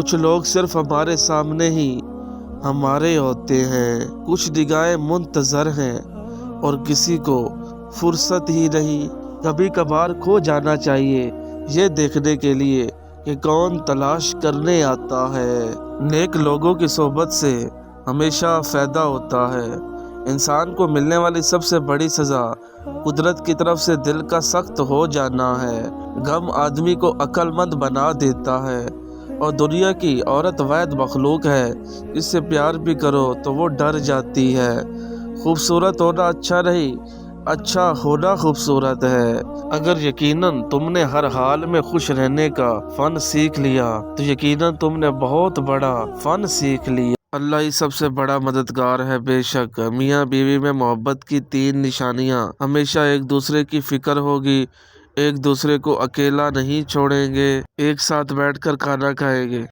कुछ लोग सिर्फ हमारे सामने ही हमारे होते हैं, कुछ निगाहें मुंतजर हैं और किसी को फुर्सत ही नहीं। कभी कभार खो जाना चाहिए ये देखने के लिए कि कौन तलाश करने आता है। नेक लोगों की सोबत से हमेशा फ़ायदा होता है। इंसान को मिलने वाली सबसे बड़ी सज़ा कुदरत की तरफ से दिल का सख्त हो जाना है। गम आदमी को अक्लमंद बना देता है और दुनिया की औरत वैद मखलूक है, इससे प्यार भी करो तो वो डर जाती है। खूबसूरत होना अच्छा नहीं, अच्छा होना खूबसूरत है। अगर यकीनन तुमने हर हाल में खुश रहने का फन सीख लिया तो यकीनन तुमने बहुत बड़ा फन सीख लिया। अल्लाह ही सबसे बड़ा मददगार है। बेशक मियाँ बीवी में मोहब्बत की 3 निशानियाँ। हमेशा एक दूसरे की फिक्र होगी, एक दूसरे को अकेला नहीं छोड़ेंगे, एक साथ बैठकर खाना खाएंगे।